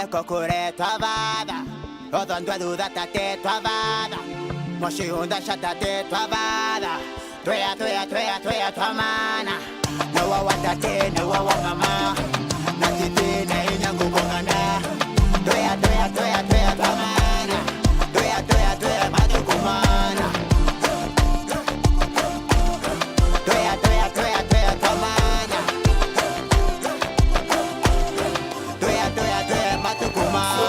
le kokure twavada odondwa dudata te twavada moshihunda shata te twavada Toya twamana no wawata te no wawama natite na inyangu bongana Toya twamana Toya madukumana Toya twamana Toya madukumana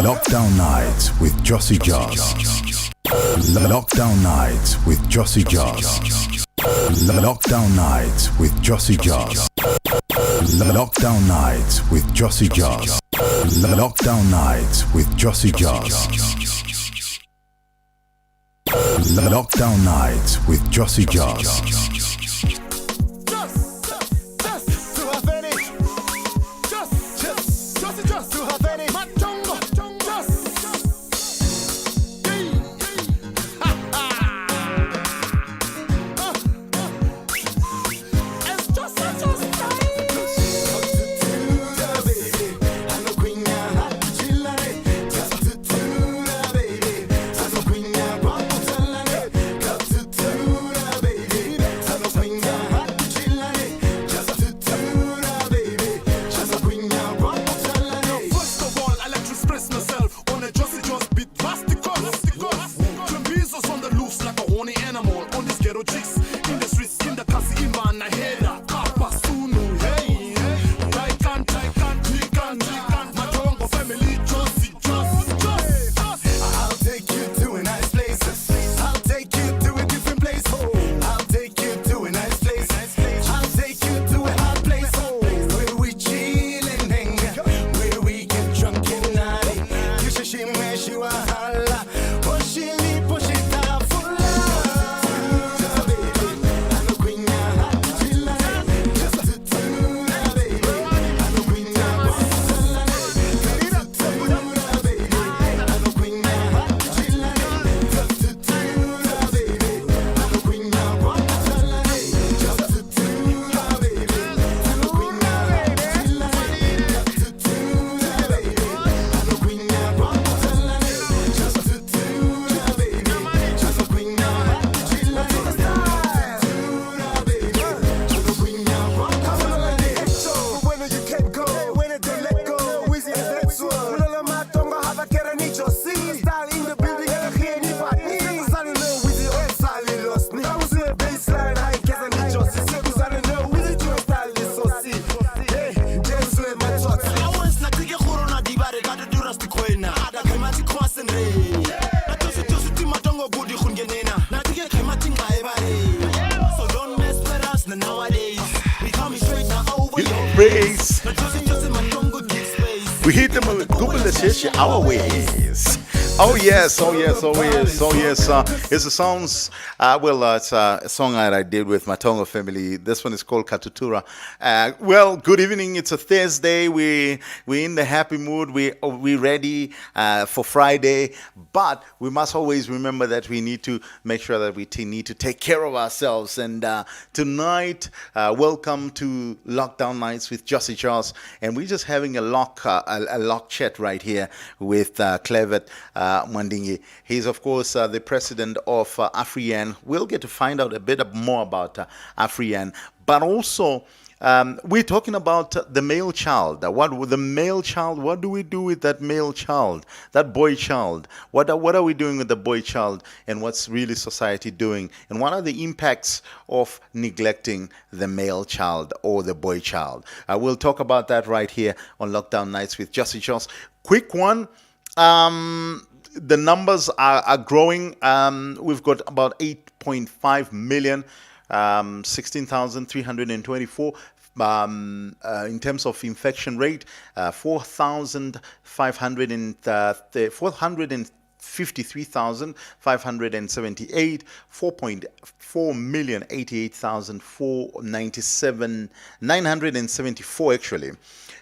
Lockdown Nights with Josie Joss. Lockdown Nights with Josie Joss. Lockdown Nights with Josie Joss. Lockdown Nights with Josie Joss. Lockdown Nights with Josie Joss. Lockdown Nights with Josie Joss. We hit them with Google our ways. Oh yes. It's a songs. It's a song that I did with my Tonga family. This one is called Katutura. Well, good evening. It's a Thursday. We're in the happy mood. We ready for Friday. But we must always remember that we need to make sure that we need to take care of ourselves. And tonight, welcome to Lockdown Nights with Josie Charles. And we're just having a lock chat right here with KLAIVERT Mwandingi. He's, of course, the president of AFRIYAN. We'll get to find out a bit more about AFRIYAN. But also, We're talking about the male child. What do we do with that male child, that boy child? What are we doing with the boy child, and what's really society doing? And what are the impacts of neglecting the male child or the boy child? We'll talk about that right here on Lockdown Nights with Jussie Jones. Quick one. The numbers are growing. We've got about 8.5 million, 16,324. In terms of infection rate, 453,578, 4.4 million, 88,497, 974 actually.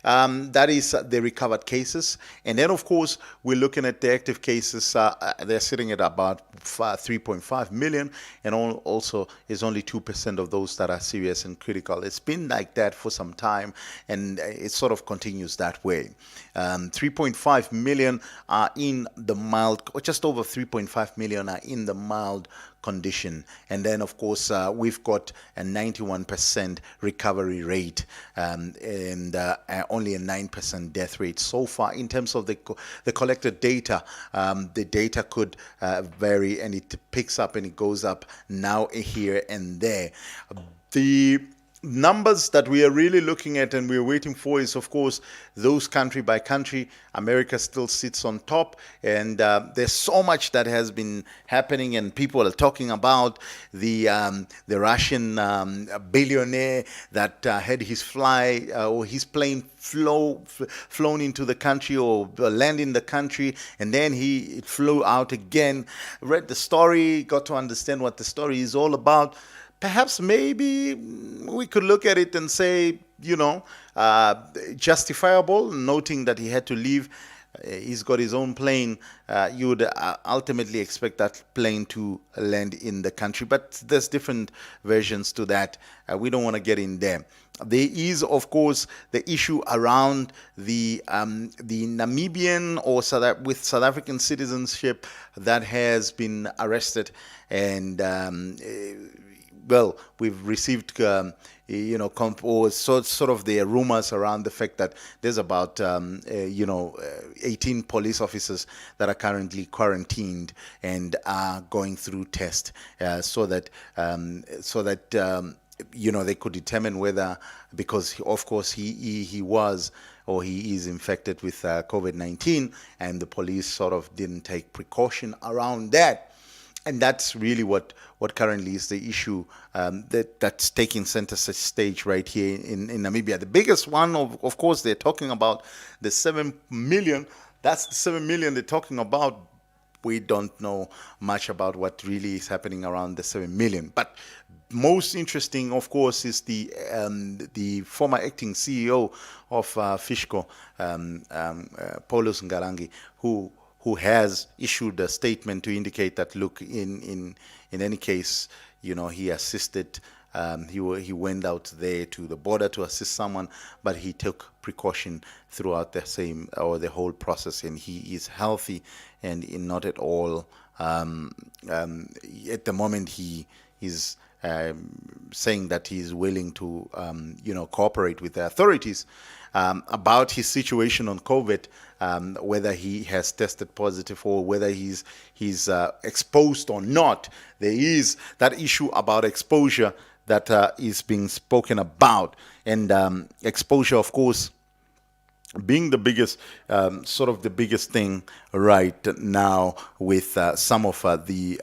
That is the recovered cases. And then, of course, we're looking at the active cases. They're sitting at about 3.5 million. And also is only 2% of those that are serious and critical. It's been like that for some time, and it sort of continues that way. 3.5 million are in the mild, or just over 3.5 million are in the mild condition. And then, of course, we've got a 91% recovery rate, and only a 9% death rate so far. In terms of the collected data, the data could vary, and it picks up and it goes up now, here and there. The numbers that we are really looking at and we're waiting for is, of course, those country by country. America still sits on top, and there's so much that has been happening, and people are talking about the Russian billionaire that had his or his plane flown into the country or land in the country, and then it flew out again. Read the story, got to understand what the story is all about. Perhaps maybe we could look at it and say, justifiable, noting that he had to leave. He's got his own plane. You would ultimately expect that plane to land in the country. But there's different versions to that. We don't want to get in there. There is, of course, the issue around the Namibian or with South African citizenship that has been arrested, and well, we've received, sort of the rumors around the fact that there's about, 18 police officers that are currently quarantined and are going through tests, so that they could determine whether, because of course he was or he is infected with COVID-19, and the police sort of didn't take precaution around that. And that's really what currently is the issue that's taking center stage right here in Namibia. The biggest one, of course, they're talking about the 7 million. That's the 7 million they're talking about. We don't know much about what really is happening around the 7 million. But most interesting, of course, is the former acting CEO of Fishco, Paulus Ngarangi, who has issued a statement to indicate that, look, in any case, he assisted, he went out there to the border to assist someone, but he took precaution throughout the whole process, and he is healthy and not at all, at the moment he is saying that he is willing to, cooperate with the authorities about his situation on COVID, whether he has tested positive or whether he's exposed or not. There is that issue about exposure that is being spoken about, and exposure, of course, being the biggest, sort of the biggest thing right now with some of the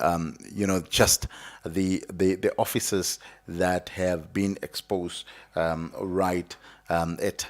officers that have been exposed right at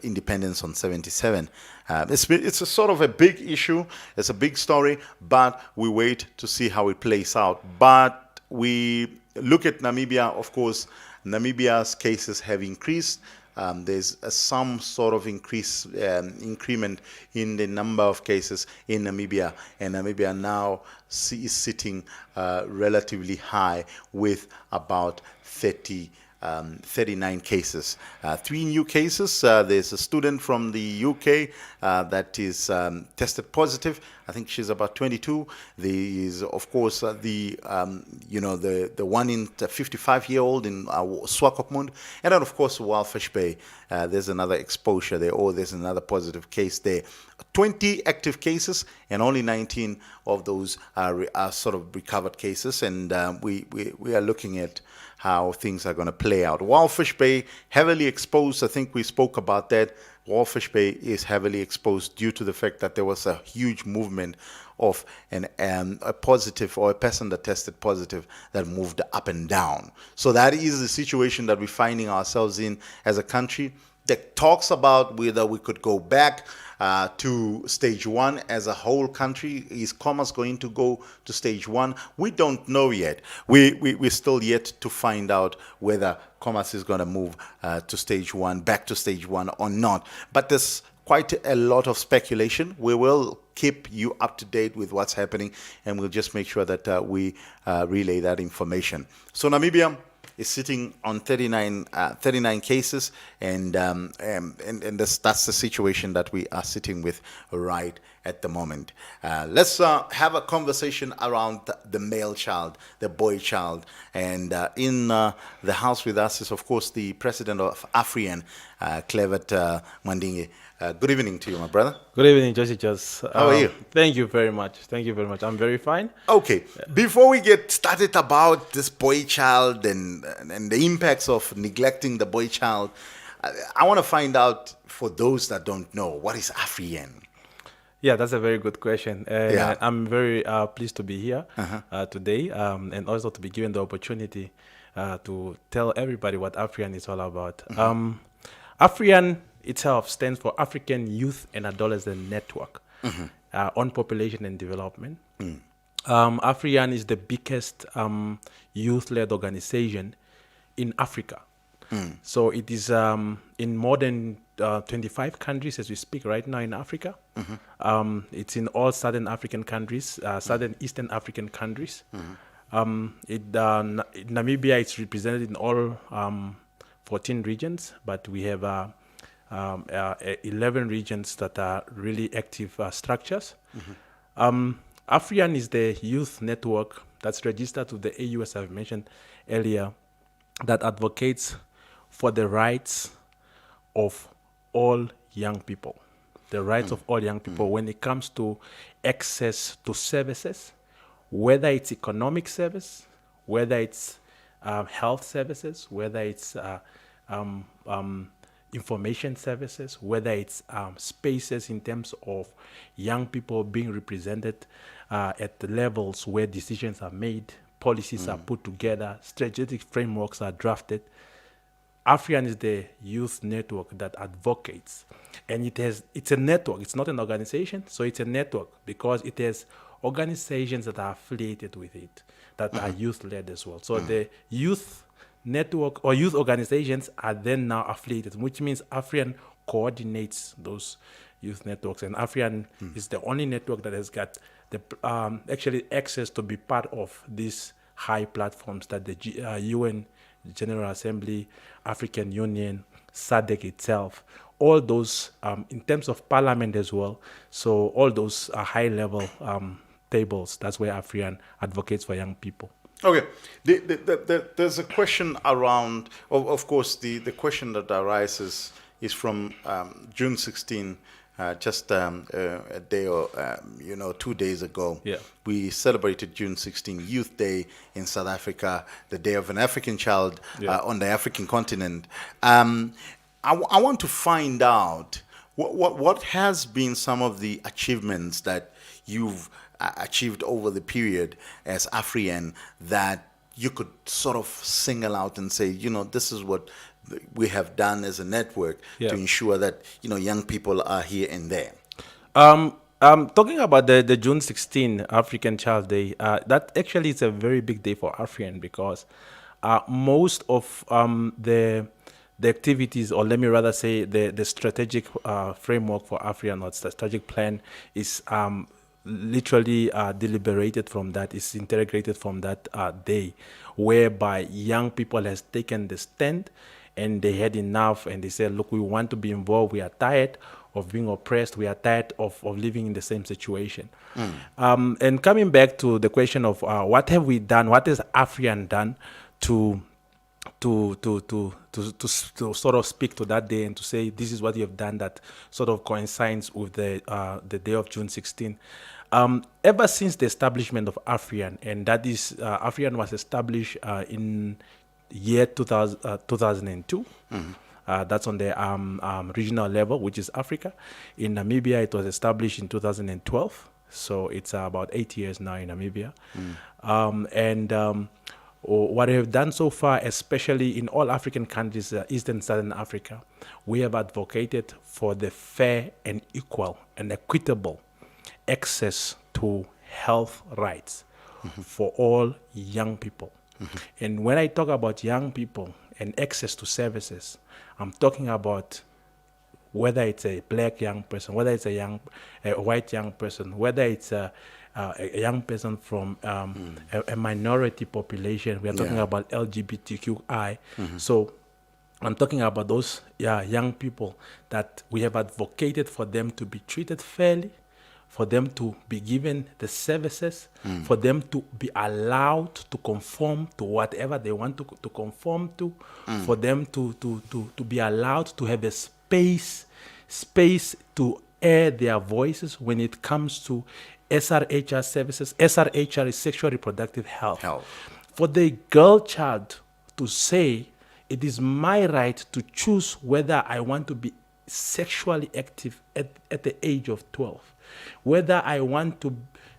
Independence on 77. It's a sort of a big issue. It's a big story, but we wait to see how it plays out. But we look at Namibia. Of course, Namibia's cases have increased. There's some sort of increment in the number of cases in Namibia, and Namibia now is sitting relatively high with about 39 cases. 3 new cases. There's a student from the UK that is tested positive. I think she's about 22. There is, of course, the one in the 55-year-old in Swakopmund, and then of course Walfish Bay. There's another exposure there, or there's another positive case there. 20 active cases, and only 19 of those are sort of recovered cases, and we are looking at how things are going to play out. Walfish Bay, heavily exposed. I think we spoke about that. Walfish Bay is heavily exposed due to the fact that there was a huge movement of a positive, or a person that tested positive that moved up and down. So that is the situation that we're finding ourselves in as a country. That talks about whether we could go back to stage 1 as a whole country. Is commerce going to go to stage 1? We don't know yet. We're still yet to find out whether commerce is going to move to stage 1, back to stage 1 or not. But there's quite a lot of speculation. We will keep you up to date with what's happening, and we'll just make sure that we relay that information. So Namibia is sitting on 39 cases, and that's the situation that we are sitting with right at the moment. Let's have a conversation around the male child, the boy child, and in the house with us is, of course, the president of AFRIYAN, KLAIVERT Mandingi. Good evening to you, my brother. Good evening, Josie. How are you? Thank you very much. Thank you very much. I'm very fine. Okay. Before we get started about this boy child and the impacts of neglecting the boy child, I want to find out, for those that don't know, what is AFRIYAN? Yeah, that's a very good question. Yeah. I'm very pleased to be here today, and also to be given the opportunity to tell everybody what AFRIYAN is all about. AFRIYAN itself stands for African Youth and Adolescent Network on Population and Development. AFRIYAN is the biggest youth-led organization in Africa. So it is in more than 25 countries as we speak right now in Africa. It's in all Southern African countries, Southern Eastern African countries. Namibia is represented in all 14 regions, but we have 11 regions that are really active structures. AFRIYAN is the youth network that's registered to the AU, as I've mentioned earlier, that advocates for the rights of all young people. The rights of all young people when it comes to access to services, whether it's economic service, whether it's health services, whether it's information services, whether it's spaces in terms of young people being represented at the levels where decisions are made, policies are put together, strategic frameworks are drafted. AFRIYAN is the youth network that advocates, and it's a network. It's not an organization, so it's a network because it has organizations that are affiliated with it that are youth-led as well. So the youth network or youth organizations are then now affiliated, which means AFRIYAN coordinates those youth networks, and AFRIYAN is the only network that has got the actually access to be part of these high platforms that the UN General Assembly, African Union, SADC itself, all those in terms of parliament as well. So all those are high-level tables. That's where AFRIYAN advocates for young people. Okay. There's a question around, of course, the question that arises is from June 16, just a day or 2 days ago. Yeah. We celebrated June 16, Youth Day in South Africa, the Day of an African Child on the African continent. I want to find out what has been some of the achievements that you've achieved over the period as AFRIYAN that you could sort of single out and say, this is what we have done as a network to ensure that, young people are here and there. Talking about the June 16 African Child Day, that actually is a very big day for AFRIYAN because most of the activities, or let me rather say the strategic framework for AFRIYAN, or strategic plan, is literally deliberated from that, is integrated from that day, whereby young people has taken the stand and they had enough and they said, look, we want to be involved, we are tired being oppressed. We are tired of living in the same situation. And coming back to the question of what have we done, what has AFRIYAN done to sort of speak to that day and to say this is what you have done that sort of coincides with the day of June 16. Ever since the establishment of AFRIYAN, and that is AFRIYAN was established in year 2002. That's on the regional level, which is Africa. In Namibia, it was established in 2012. So it's about 8 years now in Namibia. What we have done so far, especially in all African countries, East and Southern Africa, we have advocated for the fair and equal and equitable access to health rights for all young people. And when I talk about young people and access to services, I'm talking about whether it's a black young person, whether it's a white young person, whether it's a young person from a minority population. We are talking about LGBTQI. So I'm talking about those young people that we have advocated for them to be treated fairly, for them to be given the services, for them to be allowed to conform to whatever they want to conform to, for them to be allowed to have a space to air their voices when it comes to SRHR services. SRHR is sexual reproductive health. For the girl child to say, it is my right to choose whether I want to be sexually active at the age of 12, whether I want to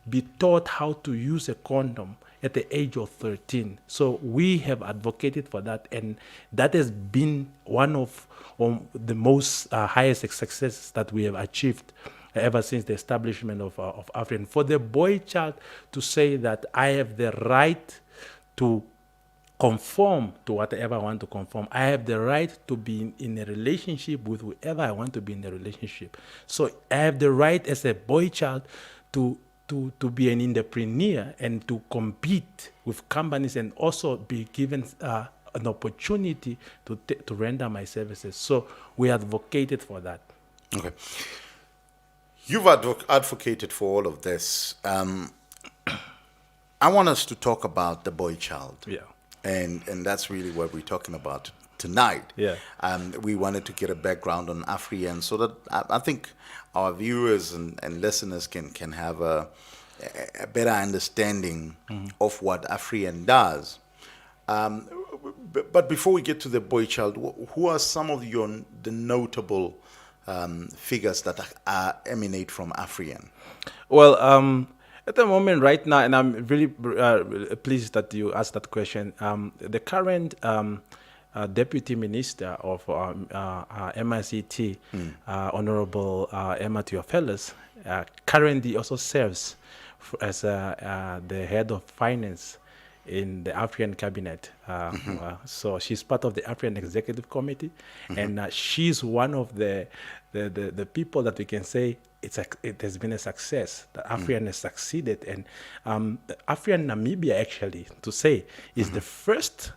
be taught how to use a condom at the age of 13. So we have advocated for that, and that has been one of the most highest successes that we have achieved ever since the establishment of Afrin. For the boy child to say that I have the right to conform to whatever I want to conform. I have the right to be in a relationship with whoever I want to be in a relationship. So I have the right as a boy child to be an entrepreneur and to compete with companies and also be given an opportunity to render my services. So we advocated for that. Okay. You've advocated for all of this. I want us to talk about the boy child. Yeah. And that's really what we're talking about tonight. Yeah. We wanted to get a background on AFRIYAN so that I think our viewers and listeners can have a better understanding of what AFRIYAN does. But before we get to the boy child, who are some of the notable figures that emanate from AFRIYAN? Well, at the moment, right now, and I'm really pleased that you asked that question, the current Deputy Minister of MICT, Honorable Emma Theophilus, currently also serves as the head of finance in the AFRIYAN cabinet. So she's part of the AFRIYAN executive committee, and she's one of the people that we can say it has been a success, that AFRIYAN has succeeded. And AFRIYAN Namibia, actually, to say, is the first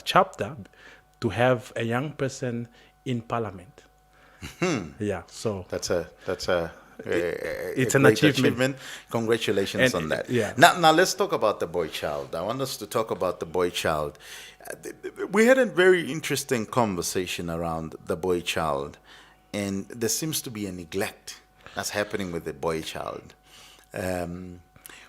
chapter to have a young person in parliament. Yeah, so that's it's a an great achievement. Congratulations on that. Yeah. Now let's talk about the boy child. I want us to talk about the boy child. We had a very interesting conversation around the boy child, and there seems to be a neglect that's happening with the boy child.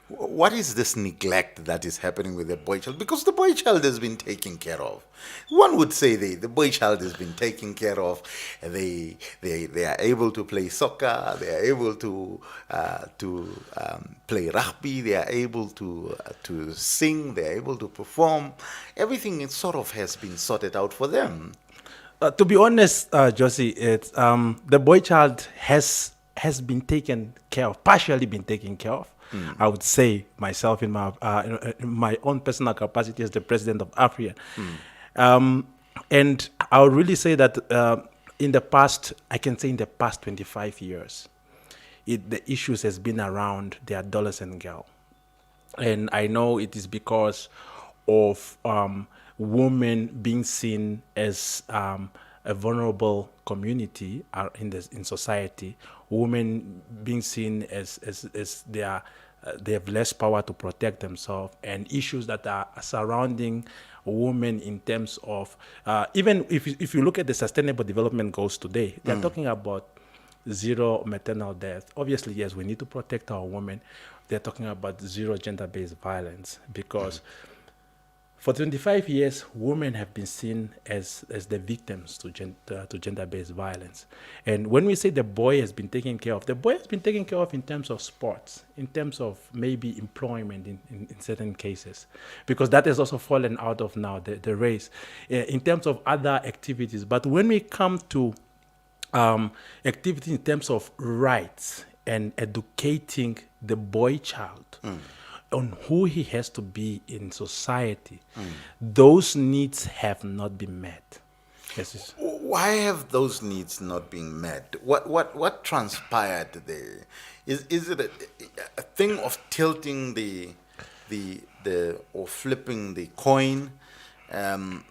What is this neglect that is happening with the boy child? Because the boy child has been taken care of. One would say the boy child has been taken care of. They are able to play soccer. They are able to play rugby. They are able to sing. They are able to perform. Everything sort of has been sorted out for them. To be honest, Josie, it's the boy child has been taken care of, partially been taken care of. I would say myself in my own personal capacity as the president of AFRIYAN. And I would really say that in the past 25 years, the issues has been around the adolescent girl. And I know it is because of women being seen as a vulnerable community in society, women being seen as they have less power to protect themselves, and issues that are surrounding women in terms of even if you look at the Sustainable Development Goals today, they're talking about zero maternal death. Obviously, yes, we need to protect our women. They're talking about zero gender-based violence because for 25 years, women have been seen as the victims to gender-based violence. And when we say the boy has been taken care of, the boy has been taken care of in terms of sports, in terms of maybe employment in certain cases, because that has also fallen out of now, the race, in terms of other activities. But when we come to activities in terms of rights and educating the boy child, on who he has to be in society, those needs have not been met. Yes. Why have those needs not been met? What transpired there? Is it a thing of tilting the or flipping the coin, and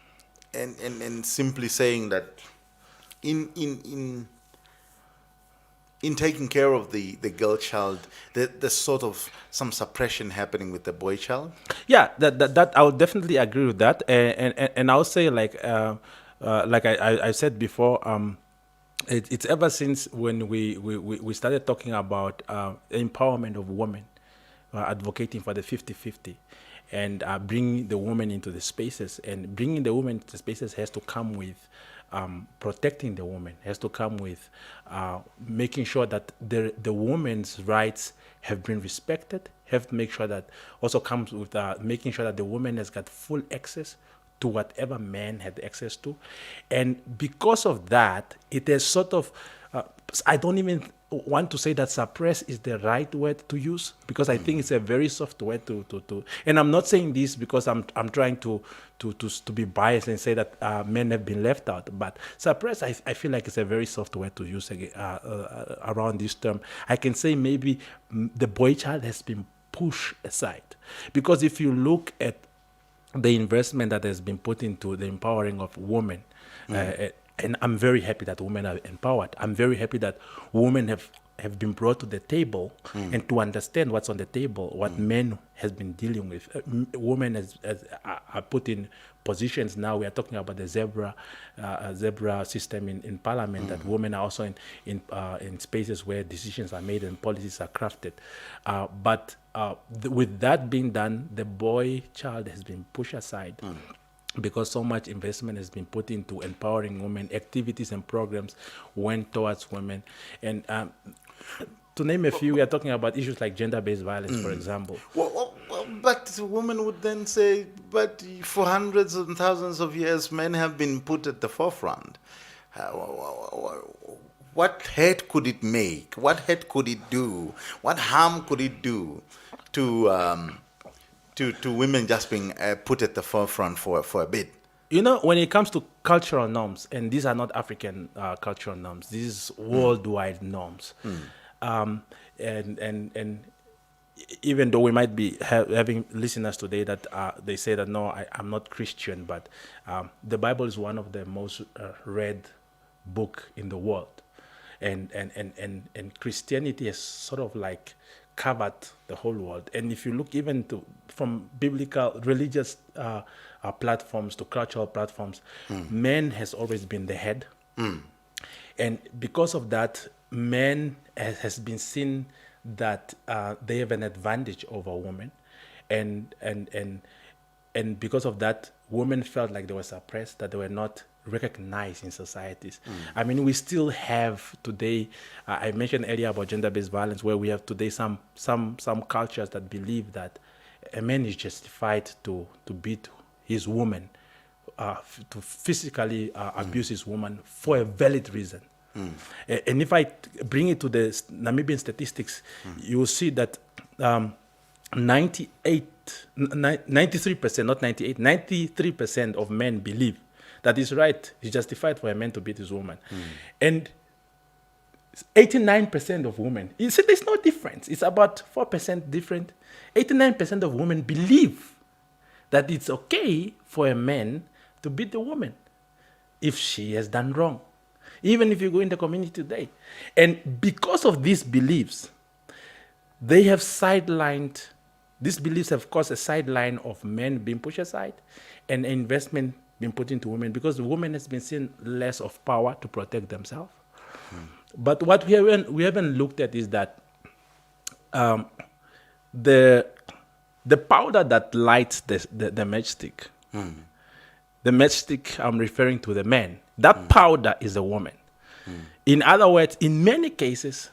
simply saying that in taking care of the girl child, there's sort of some suppression happening with the boy child? Yeah, that I would definitely agree with that, and I would say like I said before, it's ever since when we started talking about empowerment of women, advocating for the 50-50, and bringing the woman into the spaces, and bringing the woman into the spaces has to come with protecting the woman, has to come with making sure that the woman's rights have been respected, have to make sure that also comes with making sure that the woman has got full access to whatever man had access to. And because of that, it is sort of, I don't even want to say that suppress is the right word to use, because I think it's a very soft word to and I'm not saying this because I'm trying to be biased and say that men have been left out, but suppress, I feel like it's a very soft word to use around this term. I can say maybe the boy child has been pushed aside, because if you look at the investment that has been put into the empowering of women, and I'm very happy that women are empowered. I'm very happy that women have been brought to the table and to understand what's on the table, what men has been dealing with. Women are put in positions now. We are talking about the zebra system in parliament, that women are also in spaces where decisions are made and policies are crafted. But with that being done, the boy child has been pushed aside. Because so much investment has been put into empowering women, activities and programs went towards women. And to name a few, we are talking about issues like gender-based violence, for example. Well, but women would then say, but for hundreds and thousands of years, men have been put at the forefront. What hurt could it make? What hurt could it do? What harm could it do to women just being put at the forefront for a bit? You know, when it comes to cultural norms, and these are not African cultural norms, these are worldwide norms. And even though we might be having listeners today that they say that, no, I'm not Christian, but the Bible is one of the most read book in the world. And Christianity is sort of like covered the whole world. And if you look even from biblical religious platforms to cultural platforms, men has always been the head. And because of that, men has been seen that they have an advantage over women. And because of that, women felt like they were suppressed, that they were not recognized in societies. I mean, we still have today, I mentioned earlier about gender-based violence, where we have today some cultures that believe that a man is justified to beat his woman, to physically abuse his woman for a valid reason. And if I bring it to the Namibian statistics, you will see that 93% of men believe that it's right, it's justified for a man to beat his woman. And 89% of women, you see, there's no difference. It's about 4% different. 89% of women believe that it's okay for a man to beat the woman. if she has done wrong, even if you go in the community today. And because of these beliefs, they have sidelined, these beliefs have caused a sideline of men being pushed aside and investment being put into women, because the woman has been seen less of power to protect themselves. But what we haven't looked at is that the powder that lights the matchstick, the matchstick I'm referring to the man, that powder is a woman. In other words, in many cases,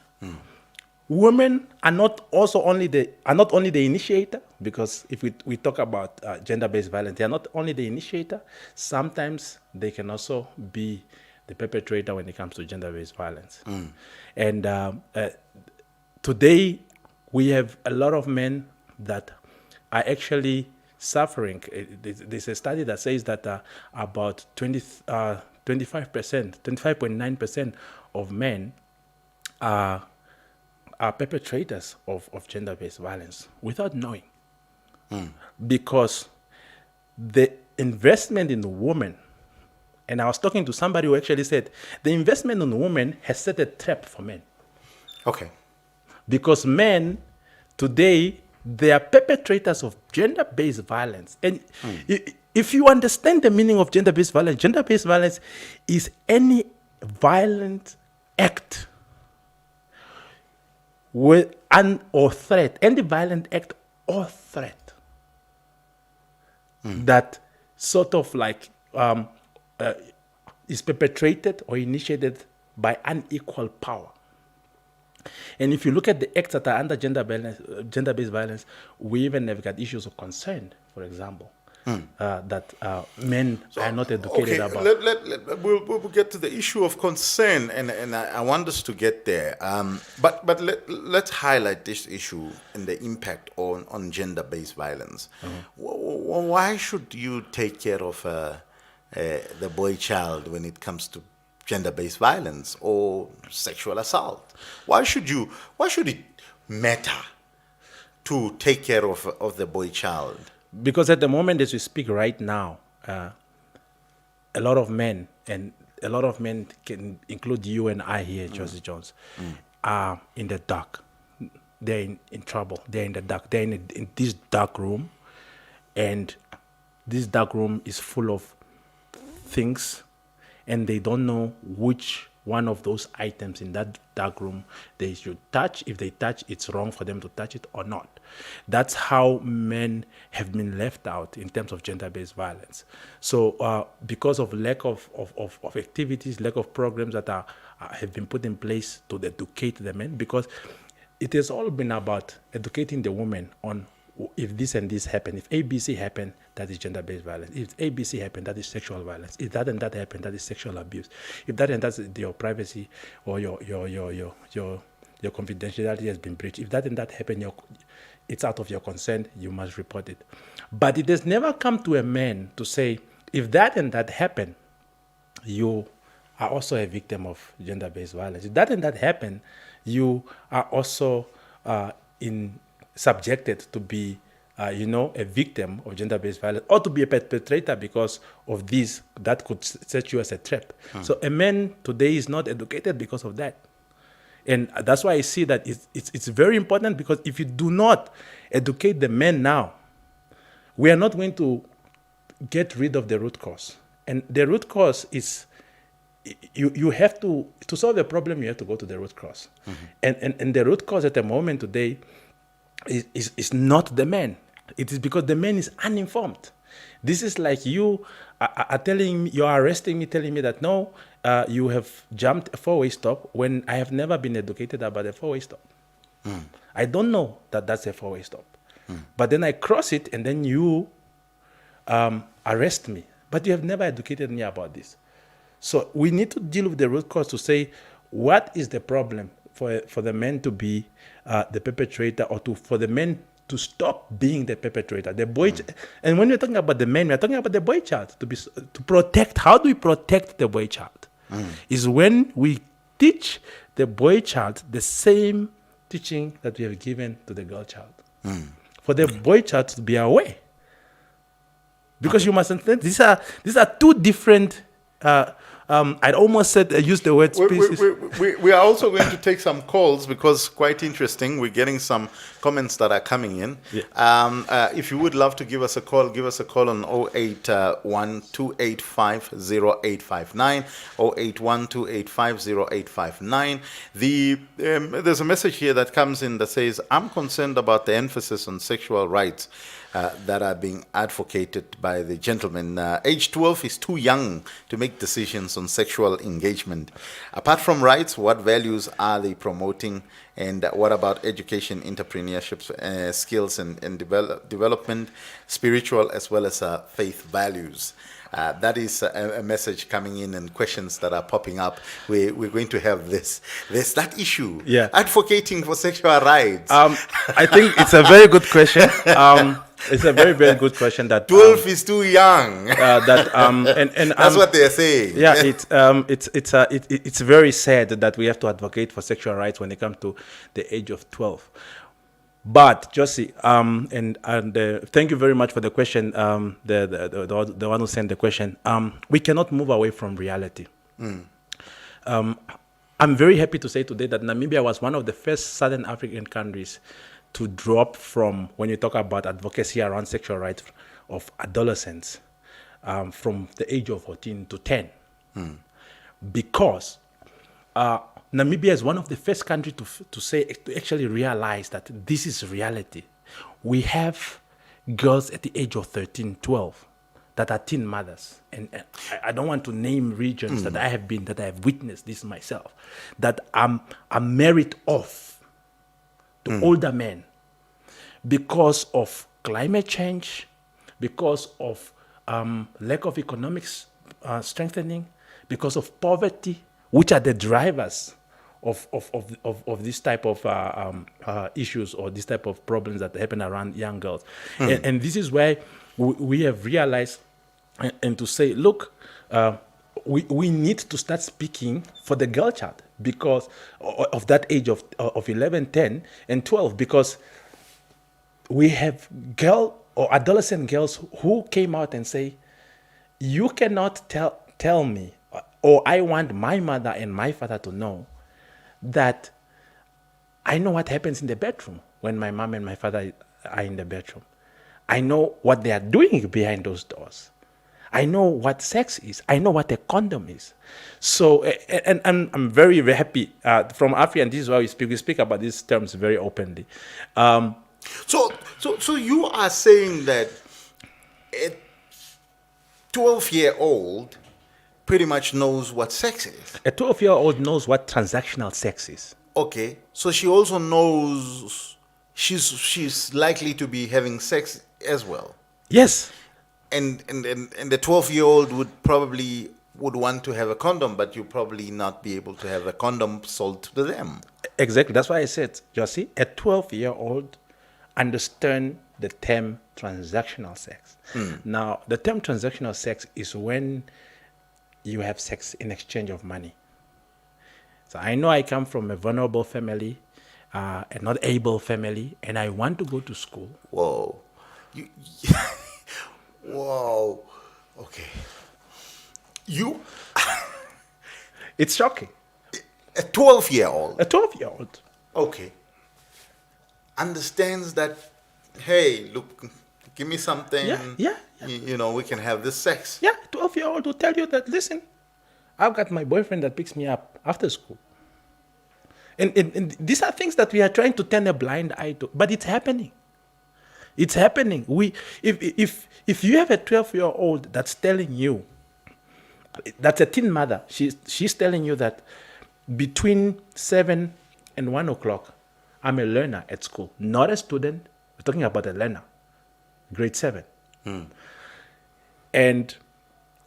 women are not only the initiator, because if we talk about gender-based violence, they are not only the initiator. Sometimes they can also be the perpetrator when it comes to gender-based violence. And today we have a lot of men that are actually suffering. There's a study that says that about 25.9% of men are perpetrators of gender-based violence without knowing. Because the investment in the woman, and I was talking to somebody who actually said, the investment in the woman has set a trap for men. Okay. Because men today, they are perpetrators of gender-based violence. And if you understand the meaning of gender-based violence is any violent act with or threat, any violent act or threat that sort of like is perpetrated or initiated by unequal power. And if you look at the acts that are under gender-based violence, we even have got issues of consent, for example, that men are not educated about. We'll get to the issue of consent, and I want us to get there. But let's highlight this issue and the impact on gender-based violence. Why should you take care of the boy child when it comes to gender-based violence or sexual assault? Why should it matter to take care of the boy child? Because at the moment as we speak right now, a lot of men, and a lot of men can include you and I here, Josie Jones, are in the dark. They're in trouble. They're in the dark. They're in this dark room, and this dark room is full of things, and they don't know which one of those items in that dark room they should touch. If they touch, it's wrong for them to touch it or not. That's how men have been left out in terms of gender-based violence. So because of lack of activities, lack of programs that have been put in place to educate the men, because it has all been about educating the woman on if this and this happen, if ABC happen, that is gender-based violence. If ABC happen, that is sexual violence. If that and that happen, that is sexual abuse. If that and that's your privacy or your confidentiality has been breached. If that and that happen, it's out of your consent, you must report it. But it has never come to a man to say, if that and that happen, you are also a victim of gender-based violence. If that and that happen, you are also subjected to be, a victim of gender-based violence, or to be a perpetrator because of this that could set you as a trap. So a man today is not educated because of that. And that's why I see that it's very important, because if you do not educate the men now, we are not going to get rid of the root cause. And the root cause is, you have to solve the problem, you have to go to the root cause. And the root cause at the moment today is not the man. It is because the man is uninformed. This is like you are telling me, you are arresting me, telling me that no, you have jumped a four-way stop when I have never been educated about a four-way stop. I don't know that that's a four-way stop. But then I cross it, and then you arrest me. But you have never educated me about this. So we need to deal with the root cause to say, what is the problem for the men to be the perpetrator, or for the men to stop being the perpetrator, the boy. And when we're talking about the men, we're talking about the boy child to protect. How do we protect the boy child? Is when we teach the boy child the same teaching that we have given to the girl child. For the boy child to be aware, because you must understand these are two different I'd almost said use the word species. We are also going to take some calls because quite interesting. We're getting some comments that are coming in. Yeah. If you would love to give us a call on 081-285-0859, 081-285-0859. There's a message here that comes in that says, I'm concerned about the emphasis on sexual rights that are being advocated by the gentleman. Age 12 is too young to make decisions on sexual engagement. Apart from rights, what values are they promoting? And what about education, entrepreneurship, skills and development, spiritual as well as faith values? That is a message coming in and questions that are popping up. We're going to have this. There's that issue. Yeah. Advocating for sexual rights. I think it's a very good question. It's a very, very good question. That 12 is too young. And That's what they're saying. Yeah, it's very sad that we have to advocate for sexual rights when it comes to the age of 12. But Josie, thank you very much for the question. The one who sent the question. We cannot move away from reality. I'm very happy to say today that Namibia was one of the first Southern African countries to drop from, when you talk about advocacy around sexual rights of adolescents, from the age of 14 to 10. Because Namibia is one of the first countries to actually realize that this is reality. We have girls at the age of 13, 12 that are teen mothers. And I don't want to name regions that I have been, that I have witnessed this myself, that are married off to older men because of climate change, because of lack of economic strengthening, because of poverty, which are the drivers of this type of issues or this type of problems that happen around young girls. And this is where we have realized and to say, look, we need to start speaking for the girl child because of that age of 11, 10, and 12, because we have girl or adolescent girls who came out and say, you cannot tell me, or I want my mother and my father to know that I know what happens in the bedroom when my mom and my father are in the bedroom. I know what they are doing behind those doors. I know what sex is. I know what a condom is. So, and I'm very, very happy from AFRIYAN. This is why we speak. We speak about these terms very openly. So you are saying that a 12-year-old pretty much knows what sex is. A 12-year-old knows what transactional sex is. Okay, so she also knows she's likely to be having sex as well. Yes. And the 12-year-old would want to have a condom, but you probably not be able to have a condom sold to them. Exactly. That's why I said, Josie, a 12-year-old understand the term transactional sex. Now, the term transactional sex is when you have sex in exchange of money. So I know I come from a vulnerable family, a not able family, and I want to go to school. Whoa. Whoa. Okay. It's shocking. A 12-year-old. A 12-year-old. Okay. Understands that, hey, look, give me something. Yeah. You know, we can have this sex. Yeah, 12-year-old will tell you that, listen, I've got my boyfriend that picks me up after school. And these are things that we are trying to turn a blind eye to, but it's happening. It's happening. If you have a 12-year-old that's telling you, that's a teen mother, she's telling you that between 7 and 1 o'clock, I'm a learner at school, not a student. We're talking about a learner, grade 7,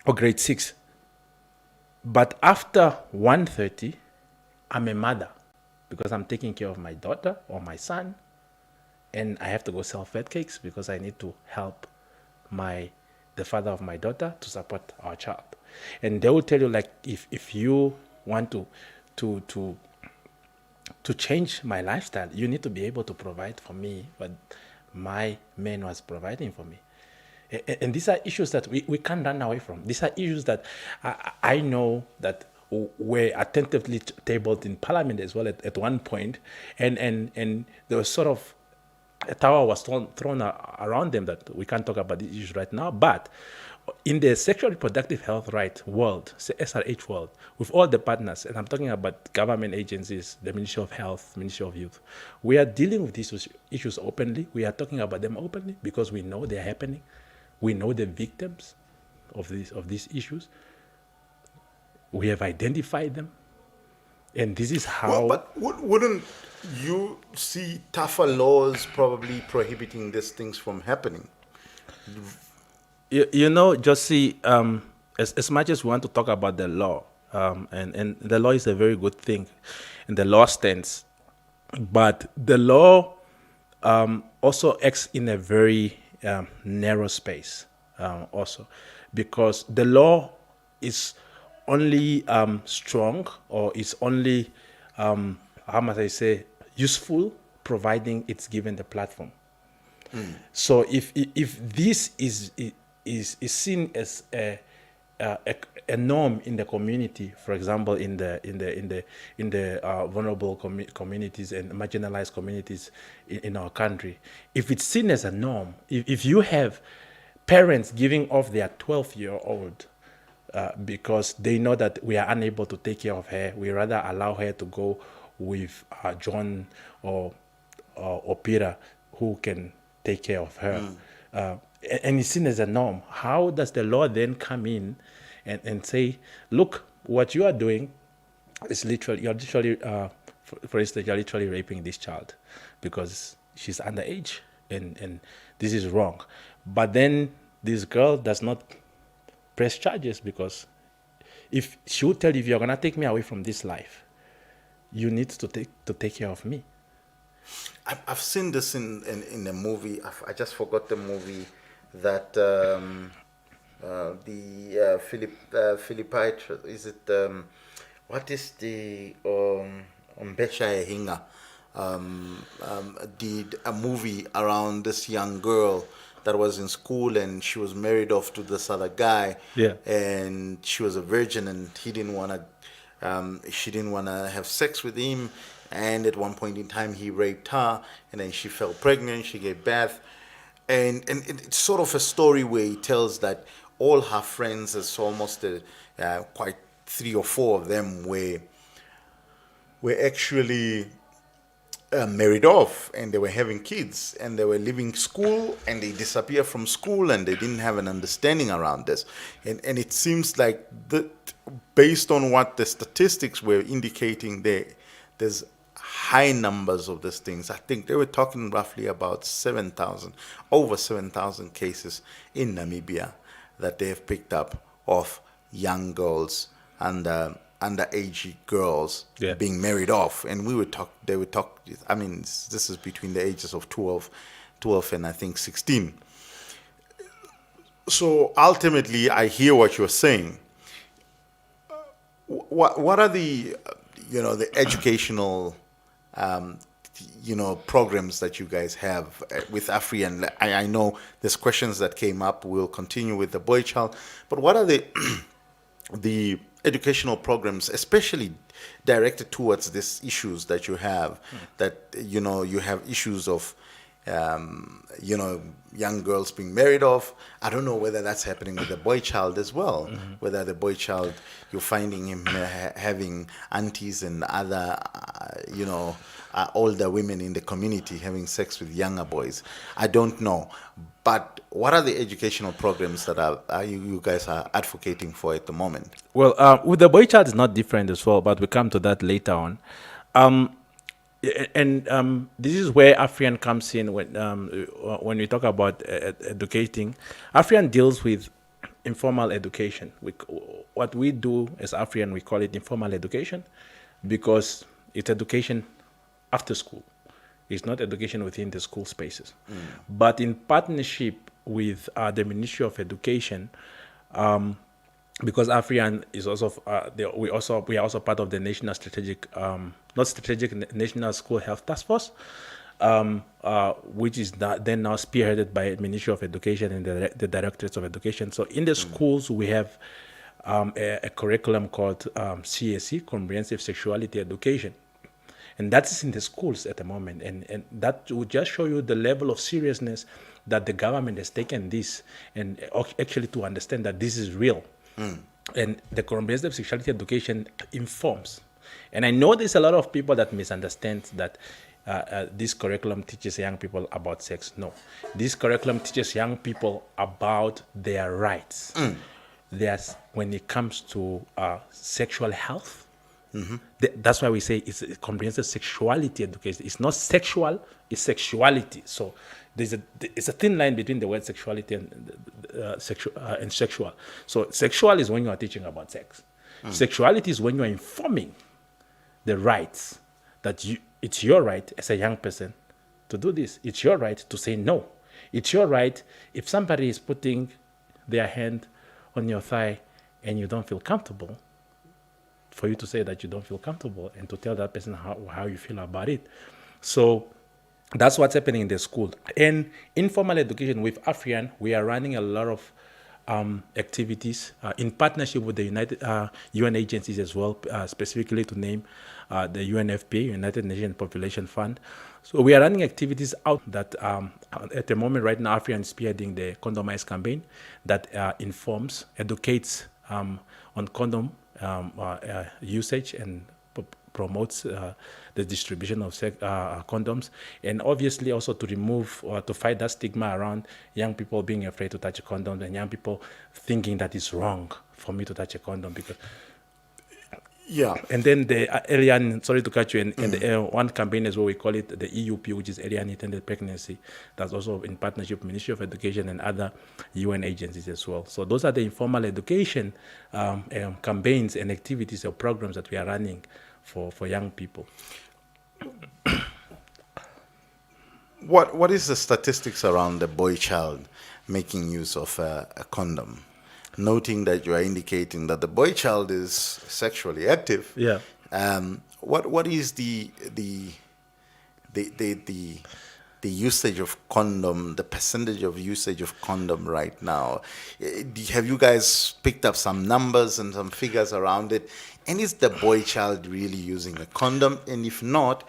or grade 6. But after 1:30, I'm a mother because I'm taking care of my daughter or my son, and I have to go sell fat cakes because I need to help the father of my daughter to support our child. And they will tell you, like, if you want to change my lifestyle, you need to be able to provide for me what my man was providing for me. And these are issues that we can't run away from. These are issues that I know that were attentively tabled in Parliament as well at one point, and there was sort of a tower was thrown around them that we can't talk about these issues right now. But in the sexual reproductive health right world, SRH world, with all the partners, and I'm talking about government agencies, the Ministry of Health, Ministry of Youth, we are dealing with these issues openly. We are talking about them openly because we know they're happening. We know the victims of these issues. We have identified them. And this is how... Well, but wouldn't you see tougher laws probably prohibiting these things from happening? You know, just see, as much as we want to talk about the law, and the law is a very good thing, and the law stands, but the law also acts in a very narrow space also, because the law is only strong, or is only, how must I say, useful, providing it's given the platform. So if this is seen as a norm in the community, for example, in the vulnerable communities and marginalized communities in our country, if it's seen as a norm, if you have parents giving off their 12-year-old because they know that we are unable to take care of her, we rather allow her to go with John or Peter, who can take care of her. And it's seen as a norm. How does the law then come in and say, look, what you are doing is literally, for instance, you're literally raping this child because she's underage, and this is wrong. But then this girl does not press charges, because if she would tell you, if you're going to take me away from this life, you need to take care of me. I've seen this in a movie. I just forgot the movie that Philippi, is it what is the Mbesha Ehinga did a movie around this young girl that was in school, and she was married off to this other guy, and she was a virgin, and he didn't want to she didn't want to have sex with him. And at one point in time, he raped her, and then she fell pregnant. She gave birth, and it's sort of a story where he tells that all her friends, it's almost quite 3 or 4 of them, were actually married off, and they were having kids, and they were leaving school, and they disappeared from school, and they didn't have an understanding around this. And it seems like that, based on what the statistics were indicating, there's high numbers of these things. I think they were talking roughly about 7,000, over 7,000 cases in Namibia that they have picked up of young girls and underage girls being married off. And they would talk, I mean, this is between the ages of 12 and I think 16. So ultimately, I hear what you're saying. What are the educational programs that you guys have with AFRIYAN? I know there's questions that came up. We'll continue with the boy child, but what are the educational programs, especially directed towards these issues that you have? That you have issues of young girls being married off. I don't know whether that's happening with the boy child as well. Whether the boy child, you're finding him having aunties and other, older women in the community having sex with younger boys. I don't know. But what are the educational programs that you guys are advocating for at the moment? Well, with the boy child, it's not different as well, but we come to that later on. And this is where AFRIYAN comes in when we talk about educating. AFRIYAN deals with informal education. What we do as AFRIYAN, we call it informal education, because it's education after school. It's not education within the school spaces. But in partnership with the Ministry of Education, because AFRIYAN is also we are also part of the National Strategic National School Health Task Force. which is then now spearheaded by Ministry of Education and the Directorates of Education. So in the schools, we have a curriculum called CSE, Comprehensive Sexuality Education. And that is in the schools at the moment. And that will just show you the level of seriousness that the government has taken this, and actually to understand that this is real. And the comprehensive sexuality education informs. And I know there's a lot of people that misunderstand that this curriculum teaches young people about sex. No, this curriculum teaches young people about their rights. When it comes to sexual health, that's why we say it's a comprehensive sexuality education. It's not sexual, it's sexuality. So it's a thin line between the word sexuality and sexual. So sexual is when you are teaching about sex. Sexuality is when you are informing the rights that it's your right as a young person to do this. It's your right to say no. It's your right if somebody is putting their hand on your thigh and you don't feel comfortable, for you to say that you don't feel comfortable and to tell that person how you feel about it. So that's what's happening in the school. And informal education with AFRIYAN, we are running a lot of activities in partnership with the UN agencies as well, specifically to name the UNFPA, United Nations Population Fund. So we are running activities out that at the moment right now, AFRIYAN is spearheading the Condom campaign that informs, educates on condom usage and promotes the distribution of condoms, and obviously also to remove or to fight that stigma around young people being afraid to touch a condom and young people thinking that it's wrong for me to touch a condom because. Yeah. And then the alien, sorry to cut you, and the, one campaign is what we call it the EUP, which is Early Unintended Pregnancy. That's also in partnership with Ministry of Education and other UN agencies as well. So those are the informal education campaigns and activities or programs that we are running for young people. What is the statistics around the boy child making use of a condom? Noting that you are indicating that the boy child is sexually active. Yeah. What is the usage of condom, the percentage of usage of condom right now? Have you guys picked up some numbers and some figures around it? And is the boy child really using a condom? And if not,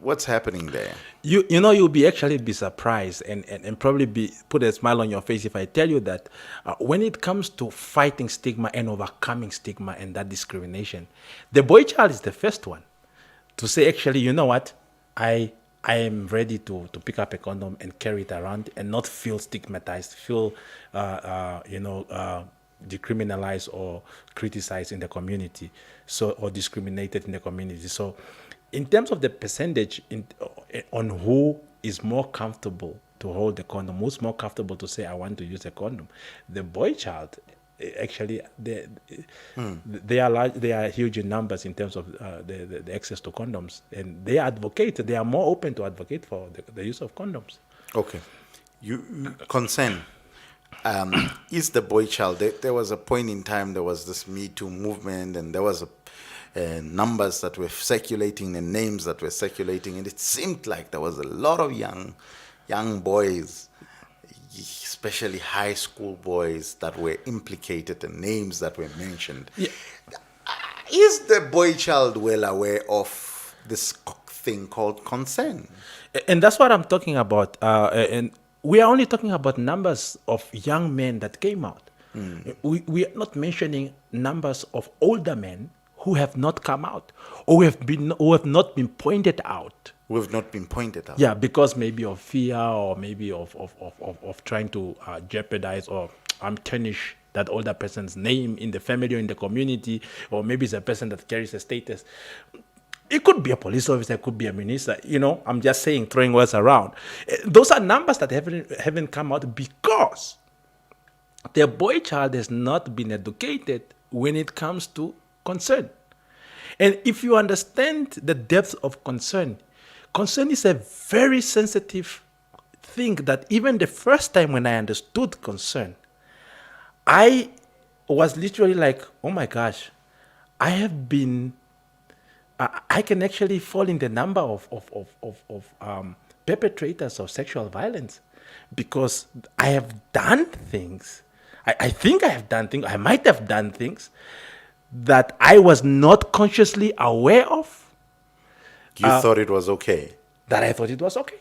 what's happening there? You know, you'll be actually be surprised and probably put a smile on your face if I tell you that when it comes to fighting stigma and overcoming stigma and that discrimination, the boy child is the first one to say, actually, you know what, I am ready to pick up a condom and carry it around and not feel stigmatized, feel decriminalized or criticized in the community, or discriminated in the community. So in terms of the percentage on who is more comfortable to hold the condom, who's more comfortable to say, I want to use a condom, the boy child, actually, they are huge in numbers in terms of the access to condoms. And they are more open to advocate for the use of condoms. Okay. You consent. Is the boy child, there was a point in time, there was this Me Too movement, and there was numbers that were circulating and names that were circulating, and it seemed like there was a lot of young boys, especially high school boys, that were implicated and names that were mentioned. Yeah. Is the boy child well aware of this thing called consent? And that's what I'm talking about. And we are only talking about numbers of young men that came out. We are not mentioning numbers of older men who have not come out, or who have not been pointed out. Who have not been pointed out. Yeah, because maybe of fear, or maybe of trying to jeopardize or tarnish that older person's name in the family or in the community, or maybe it's a person that carries a status. It could be a police officer, it could be a minister. You know, I'm just saying, throwing words around. Those are numbers that haven't come out because the boy child has not been educated when it comes to concern. And if you understand the depth of concern is a very sensitive thing that even the first time when I understood concern, I was literally like, oh my gosh, I have been I can actually fall in the number of perpetrators of sexual violence because I have done things. I think I have done things. I might have done things that I was not consciously aware of. You thought it was okay. That I thought it was okay.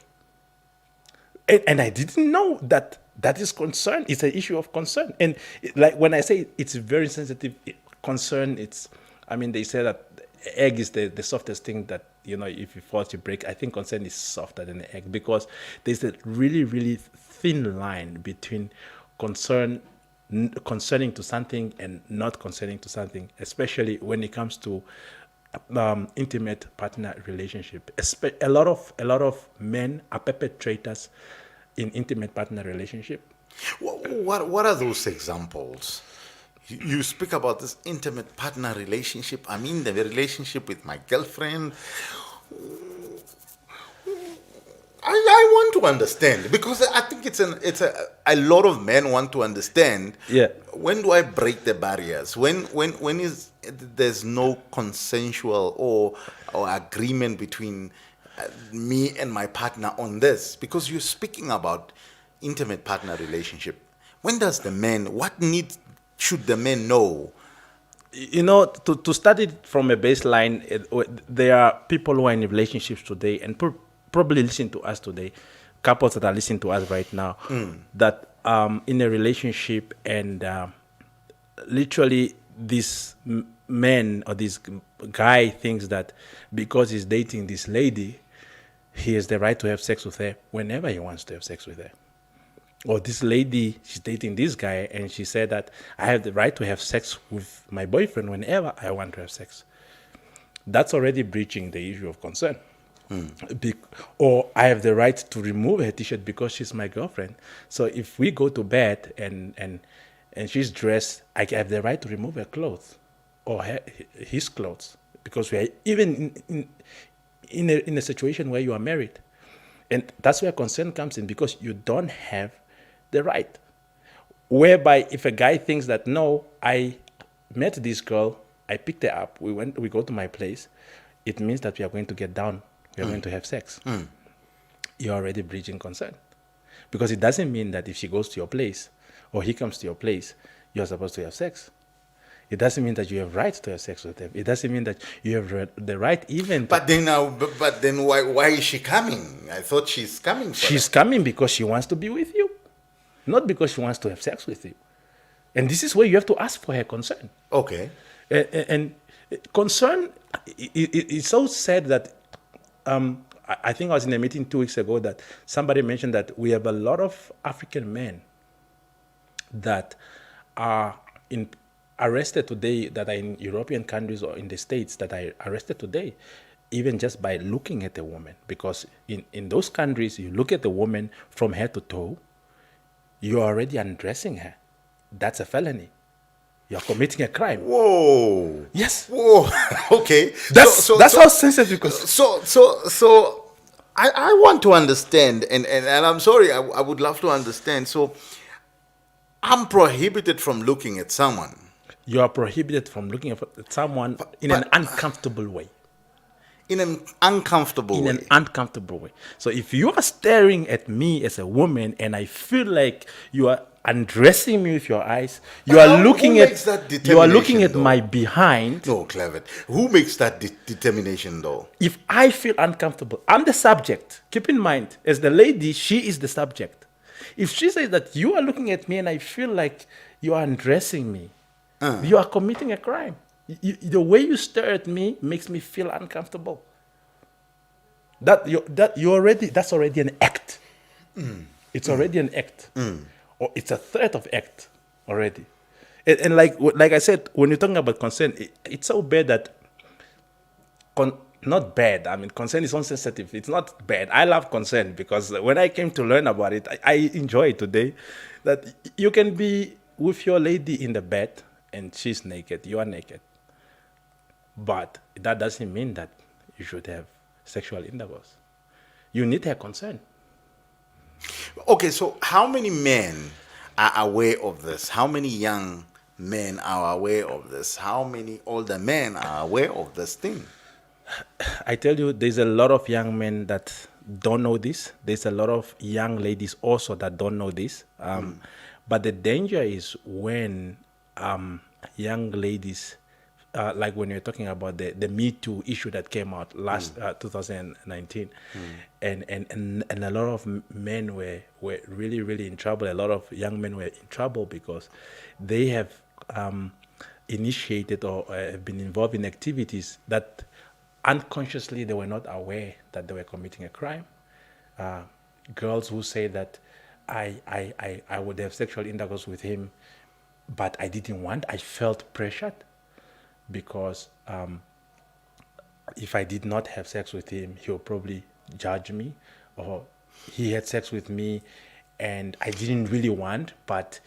And I didn't know that that is concern. It's an issue of concern. And like when I say it's very sensitive concern, I mean, they say that egg is the softest thing that, if you force you break. I think concern is softer than the egg because there's a really, really thin line between concerning to something and not concerning to something, especially when it comes to intimate partner relationship. A lot of men are perpetrators in intimate partner relationship. What are those examples? You speak about this intimate partner relationship. I mean, the relationship with my girlfriend. I want to understand because I think a lot of men want to understand. Yeah. When do I break the barriers? When is there's no consensual or agreement between me and my partner on this? Because you're speaking about intimate partner relationship. When does what needs should the man know? To start it from a baseline, there are people who are in relationships today and probably listen to us today, couples that are listening to us right now, that in a relationship and literally this man or this guy thinks that because he's dating this lady, he has the right to have sex with her whenever he wants to have sex with her. Or this lady, she's dating this guy and she said that I have the right to have sex with my boyfriend whenever I want to have sex. That's already breaching the issue of concern. Or I have the right to remove her t-shirt because she's my girlfriend. So if we go to bed and she's dressed, I have the right to remove her clothes or his clothes because we are even in a situation where you are married. And that's where concern comes in because you don't have the right. Whereby if a guy thinks that, no, I met this girl, I picked her up, we go to my place, it means that we are going to get down. We are going to have sex. You're already breaching concern. Because it doesn't mean that if she goes to your place or he comes to your place, you're supposed to have sex. It doesn't mean that you have right to have sex with them. It doesn't mean that you have the right even. But then why is she coming? I thought she's coming. She's coming because she wants to be with you, not because she wants to have sex with you. And this is where you have to ask for her consent. Okay. And concern, it's so sad that I think I was in a meeting 2 weeks ago that somebody mentioned that we have a lot of African men that are arrested today, that are in European countries or in the States, that are arrested today, even just by looking at a woman. Because in those countries, you look at the woman from head to toe, you're already undressing her. That's a felony. You're committing a crime. Whoa. Yes. Whoa. Okay. That's how sensitive. So I want to understand, and I'm sorry, I would love to understand. So I'm prohibited from looking at someone. You are prohibited from looking at someone in an uncomfortable way. In an uncomfortable way. In an uncomfortable way. So if you are staring at me as a woman and I feel like you are undressing me with your eyes, you are looking at my behind. No, KLAIVERT. Who makes that determination though? If I feel uncomfortable, I'm the subject. Keep in mind, as the lady, she is the subject. If she says that you are looking at me and I feel like you are undressing me, you are committing a crime. The way you stare at me makes me feel uncomfortable. That's already an act. It's already an act. Or it's a threat of act already. And like I said, when you're talking about consent, it's so bad that not bad. I mean, consent is so sensitive. It's not bad. I love consent because when I came to learn about it, I enjoy it today. That you can be with your lady in the bed and she's naked, you are naked. But that doesn't mean that you should have sexual intercourse. You need her consent. Okay, so how many men are aware of this? How many young men are aware of this? How many older men are aware of this thing? I tell you, there's a lot of young men that don't know this. There's a lot of young ladies also that don't know this. But the danger is when young ladies, like when you're talking about the Me Too issue that came out last 2019, and a lot of men were really, really in trouble. A lot of young men were in trouble because they have initiated or have been involved in activities that unconsciously they were not aware that they were committing a crime. Girls who say that I would have sexual intercourse with him, but I didn't want. I felt pressured because if I did not have sex with him, he would probably judge me, or he had sex with me and I didn't really want, but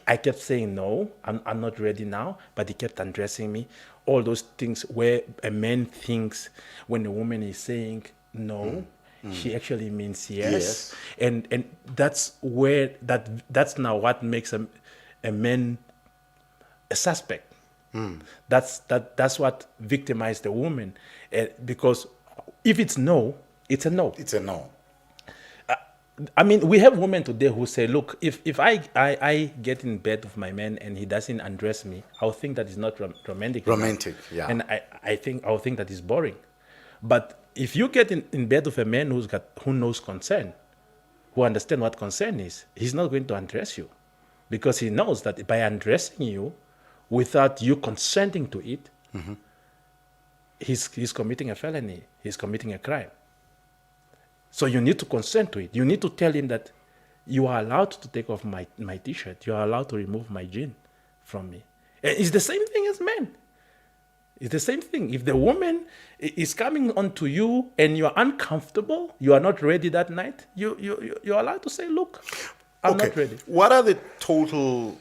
I kept saying no, I'm not ready now, but he kept undressing me. All those things where a man thinks when a woman is saying no, she actually means yes. And that's where that's now what makes a man a suspect. That's what victimized the woman, because if it's no, it's a no. It's a no. I mean, we have women today who say, look, if I get in bed with my man and he doesn't undress me, I'll think that is not romantic. Romantic, yeah. And I'll think that is boring. But if you get in bed with a man who knows consent, who understands what consent is, he's not going to undress you, because he knows that by undressing you without you consenting to it, he's committing a felony. He's committing a crime. So you need to consent to it. You need to tell him that you are allowed to take off my T-shirt. You are allowed to remove my jean from me. And it's the same thing as men. It's the same thing. If the woman is coming onto you and you are uncomfortable, you are not ready that night, you're allowed to say, look, I'm not ready. What are the total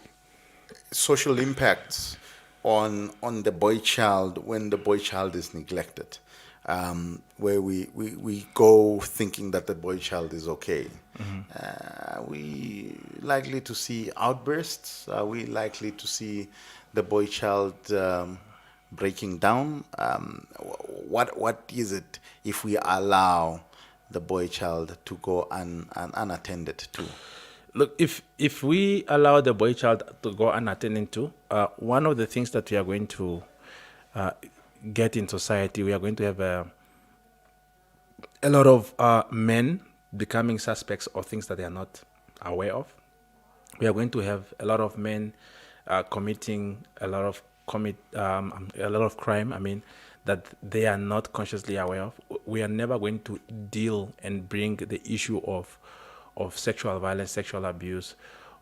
social impacts on the boy child when the boy child is neglected? Where we go thinking that the boy child is okay. Are we likely to see outbursts? Are we likely to see the boy child breaking down? What is it if we allow the boy child to go unattended to? Look, if we allow the boy child to go unattended to, one of the things that we are going to get in society, we are going to have a lot of men becoming suspects of things that they are not aware of. We are going to have a lot of men committing a lot of crime. I mean, that they are not consciously aware of. We are never going to deal and bring the issue of sexual violence, sexual abuse,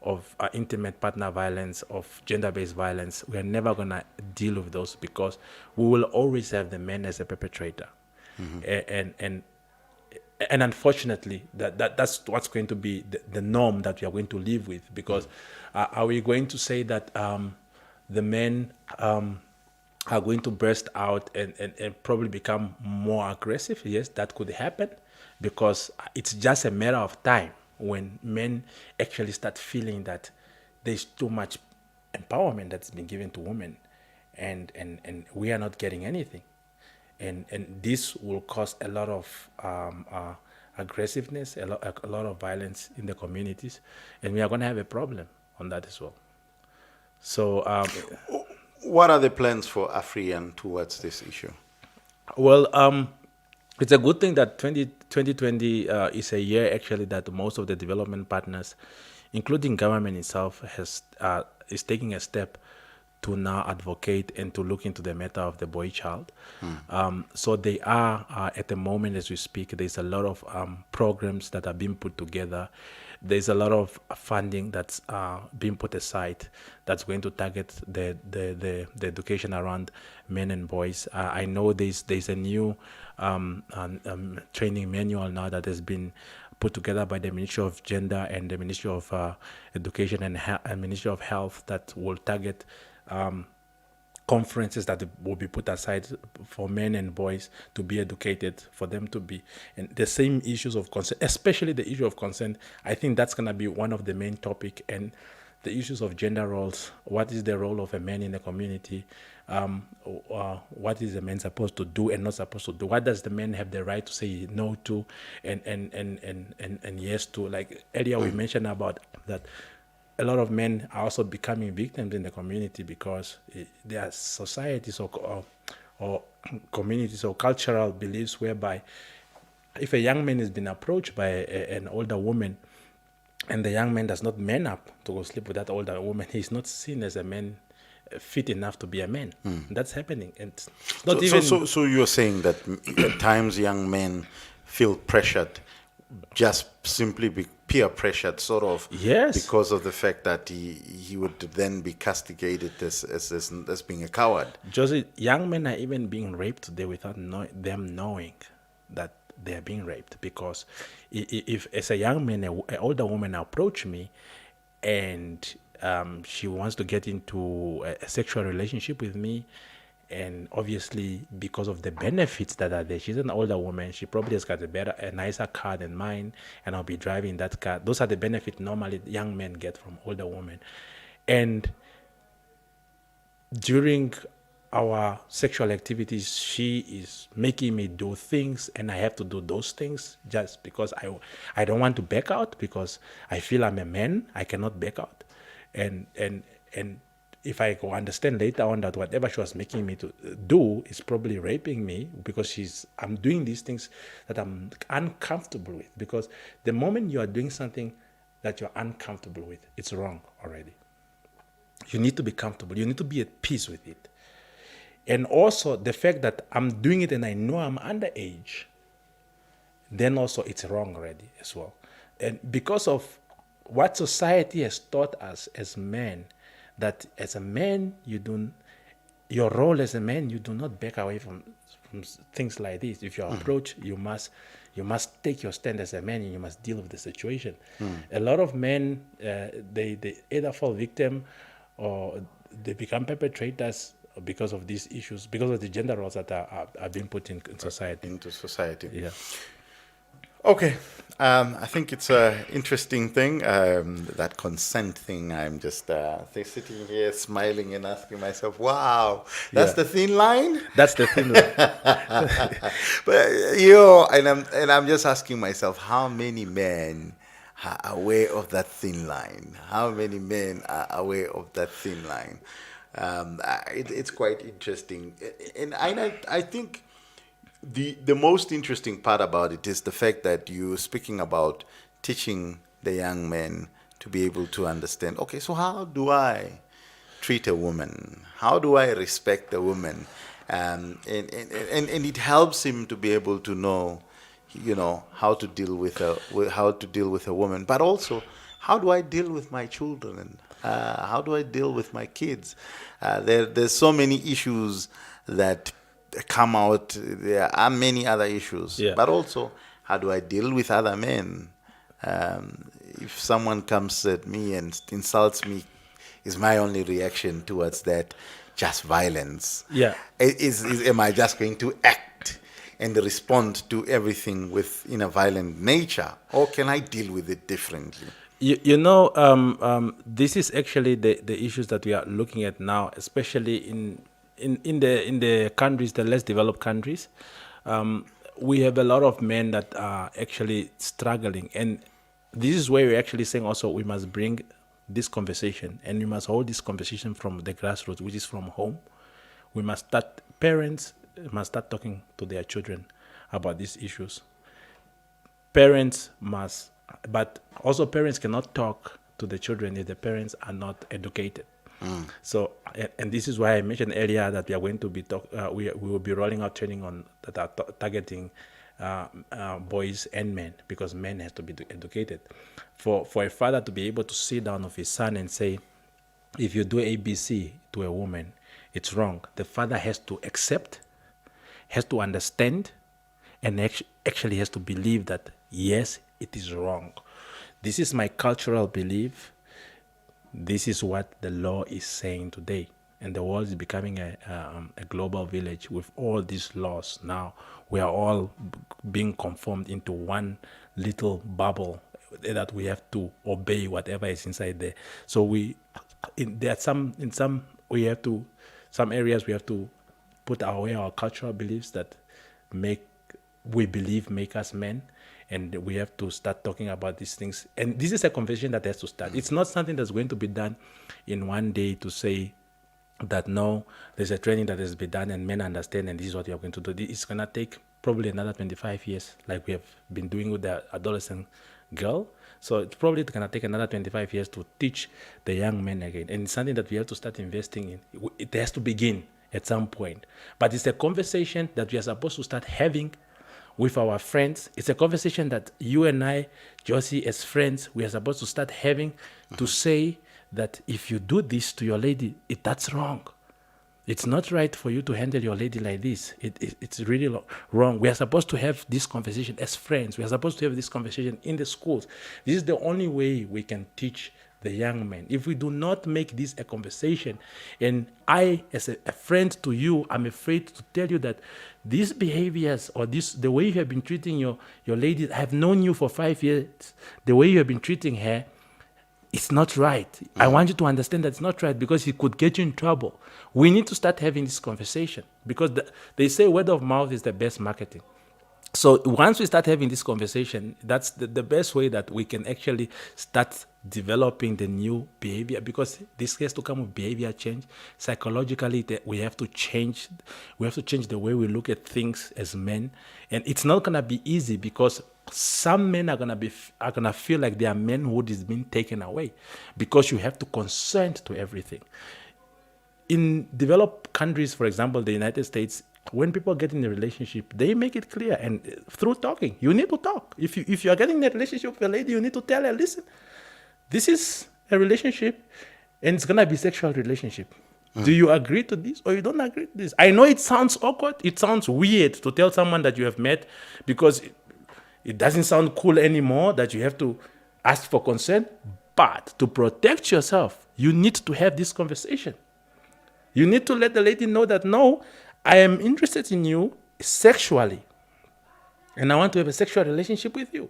of intimate partner violence, of gender-based violence. We are never going to deal with those, because we will always have the man as a perpetrator. And unfortunately, that's what's going to be the norm that we are going to live with, because are we going to say that the men are going to burst out and probably become more aggressive? Yes, that could happen, because it's just a matter of time when men actually start feeling that there's too much empowerment that's been given to women, and we are not getting anything. And this will cause a lot of aggressiveness, a lot of violence in the communities, and we are going to have a problem on that as well. So, what are the plans for AFRIYAN towards this issue? Well, it's a good thing that 2020 is a year actually that most of the development partners, including government itself, is taking a step to now advocate and to look into the matter of the boy child. So they are, at the moment as we speak, there's a lot of programs that are being put together. There's a lot of funding that's being put aside that's going to target the education around men and boys. I know there's a new training manual now that has been put together by the Ministry of Gender and the Ministry of Education and Ministry of Health that will target conferences that will be put aside for men and boys to be educated, for them to be, and the same issues of consent, especially the issue of consent. I think that's going to be one of the main topic, and the issues of gender roles. What is the role of a man in the community? What is a man supposed to do and not supposed to do? What does the man have the right to say no to and yes to? Like earlier we mentioned about that a lot of men are also becoming victims in the community because there are societies or communities or cultural beliefs whereby if a young man has been approached by an older woman and the young man does not man up to go sleep with that older woman, he's not seen as a man fit enough to be a man. That's happening. And it's not so you're saying that at times young men feel pressured, just simply peer pressured, sort of, Yes. because of the fact that he would then be castigated as being a coward. Josie, young men are even being raped today without them knowing that they are being raped. Because if as a young man, an older woman approach me and she wants to get into a sexual relationship with me, and obviously because of the benefits that are there, she's an older woman, she probably has got a nicer car than mine, and I'll be driving that car. Those are the benefits normally young men get from older women. And during our sexual activities, she is making me do things, and I have to do those things just because I don't want to back out, because I feel I'm a man, I cannot back out. And if I go understand later on that whatever she was making me to do is probably raping me, because I'm doing these things that I'm uncomfortable with. Because the moment you are doing something that you're uncomfortable with, it's wrong already. You need to be comfortable. You need to be at peace with it. And also the fact that I'm doing it and I know I'm underage, then also it's wrong already as well. And because of what society has taught us as men, that as a man, your role as a man, you do not back away from things like this. If you're approached, you must take your stand as a man, and you must deal with the situation. A lot of men, they either fall victim or they become perpetrators because of these issues, because of the gender roles that are being put in society. Into society. Yeah. Okay, I think it's an interesting thing, that consent thing. I'm just sitting here smiling and asking myself, wow, that's the thin line? That's the thing. But, and I'm just asking myself, how many men are aware of that thin line? How many men are aware of that thin line? It's quite interesting. And I think the most interesting part about it is the fact that you're speaking about teaching the young men to be able to understand, okay, so how do I treat a woman? How do I respect a woman? And it helps him to be able to know, how to deal with a woman, but also how do I deal with my children? How do I deal with my kids? There's so many issues that come out. There are many other issues, but also how do I deal with other men? If someone comes at me and insults me, is my only reaction towards that just violence? Yeah. Am I just going to act and respond to everything in a violent nature, or can I deal with it differently? This is actually the issues that we are looking at now, especially in the countries, the less developed countries. We have a lot of men that are actually struggling, and this is where we're actually saying also we must bring this conversation, and we must hold this conversation from the grassroots, which is from home. Parents must start talking to their children about these issues. Parents cannot talk to the children if the parents are not educated. So, and this is why I mentioned earlier that we are going to be we will be rolling out training on that are targeting boys and men, because men has to be educated. For a father to be able to sit down with his son and say, if you do ABC to a woman, it's wrong. The father has to accept, has to understand, and actually has to believe that yes, it is wrong. This is my cultural belief. This is what the law is saying today. And the world is becoming a global village with all these laws. Now we are all being conformed into one little bubble that we have to obey whatever is inside there. So some areas we have to put away our cultural beliefs that make us men, and we have to start talking about these things. And this is a conversation that has to start. It's not something that's going to be done in one day to say that no, there's a training that has been done and men understand and this is what we are going to do. It's going to take probably another 25 years, like we have been doing with the adolescent girl. So it's probably going to take another 25 years to teach the young men again. And it's something that we have to start investing in. It has to begin at some point. But it's a conversation that we are supposed to start having with our friends. It's a conversation that you and I, Josie, as friends, we are supposed to start having to say that if you do this to your lady, that's wrong. It's not right for you to handle your lady like this. It's really wrong. We are supposed to have this conversation as friends. We are supposed to have this conversation in the schools. This is the only way we can teach the young men. If we do not make this a conversation, and I, as a friend to you, I'm afraid to tell you that these behaviors or the way you have been treating your lady, I have known you for 5 years, the way you have been treating her, it's not right. I want you to understand that it's not right because it could get you in trouble. We need to start having this conversation because they say word of mouth is the best marketing. So once we start having this conversation, that's the best way that we can actually start developing the new behavior, because this has to come with behavior change. Psychologically, we have to change. We have to change the way we look at things as men, and it's not gonna be easy because some men are gonna feel like their manhood is being taken away because you have to consent to everything. In developed countries, for example, the United States, when people get in a relationship, they make it clear, and through talking, you need to talk. If you are getting in a relationship with a lady, you need to tell her, listen, this is a relationship, and it's gonna be a sexual relationship. Do you agree to this or you don't agree to this? I know it sounds awkward, it sounds weird to tell someone that you have met because it doesn't sound cool anymore that you have to ask for consent, but to protect yourself, you need to have this conversation. You need to let the lady know that, no, I am interested in you sexually, and I want to have a sexual relationship with you.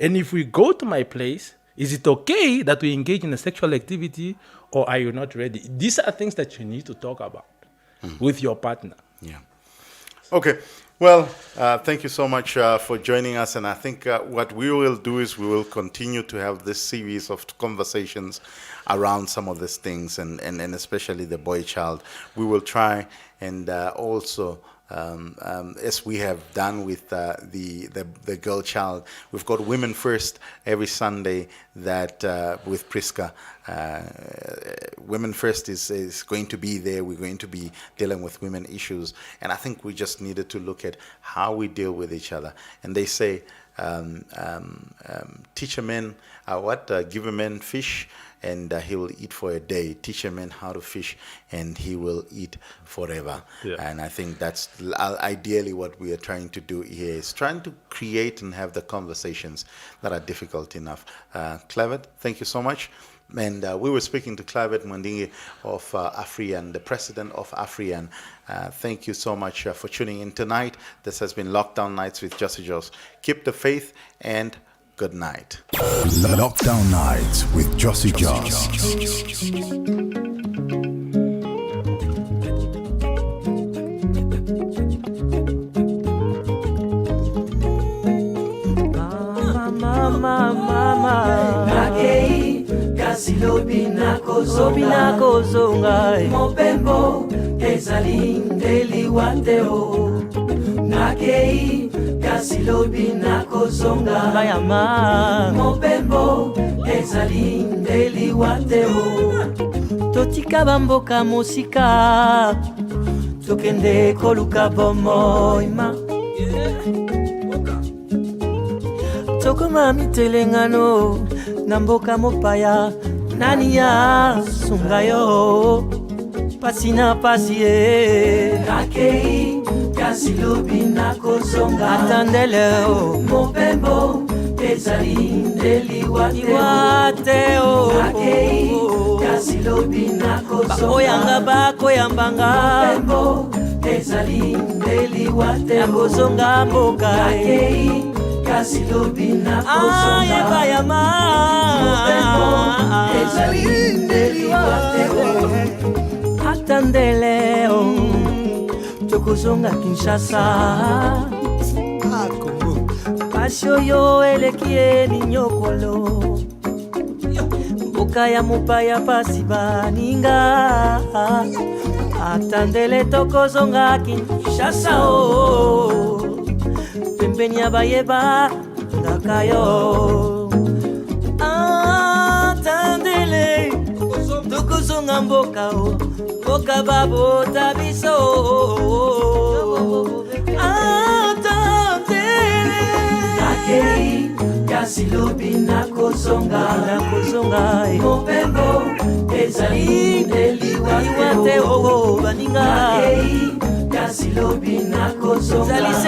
And if we go to my place, is it okay that we engage in a sexual activity, or are you not ready? These are things that you need to talk about with your partner. Yeah. Okay. Well, thank you so much for joining us. And I think what we will do is we will continue to have this series of conversations around some of these things, and especially the boy child. We will try and also, as we have done with the girl child, we've got Women First every Sunday that with Priska. Women First is going to be there. We're going to be dealing with women issues, and I think we just needed to look at how we deal with each other. And they say, teach a man give a man fish, and he will eat for a day. Teach a man how to fish, and he will eat forever. Yeah. And I think that's ideally what we are trying to do here, is trying to create and have the conversations that are difficult enough. KLAIVERT, thank you so much. And we were speaking to KLAIVERT Mwandingi of AFRIYAN, the president of AFRIYAN. Thank you so much for tuning in tonight. This has been Lockdown Nights with Josie Jos. Keep the faith and good night. Lockdown Nights with Josie Jos. Mama, Nakei, Kasilobi nako zonga, Mopembo, Ezaling, Deli Wateo. Nakei, Kasilobi nako zonga, Mayama, Mopembo, Ezaling, Deli Wateo. Totika bamboka musika, Tokende koluka bomoima. Toko mami telengano namboka mopaya nani ya sungayo pasina pasie Nakei kasilobi nakozonga atandele mopembo ezali ndeli wateo Nakei kasilobi nakozonga bakoyanga bakoyambanga mopembo ezali ndeli wateo nakozonga mboka Nakei kasi lobi na kozonga yema ezali ndeliwa teo atandele tokozonga Kinshasa pasi oyo eleki elinyokolo mboka ya mopaya pasi baninga atandele tokozonga Kinshasa pembeni ya bayeba ndaka yo atandele tokozonga mboka mboka babota biso atandele nakei kasi lobi nakozonga mopembo ezali eliwa te baninga nakei kasi lobi nakozonga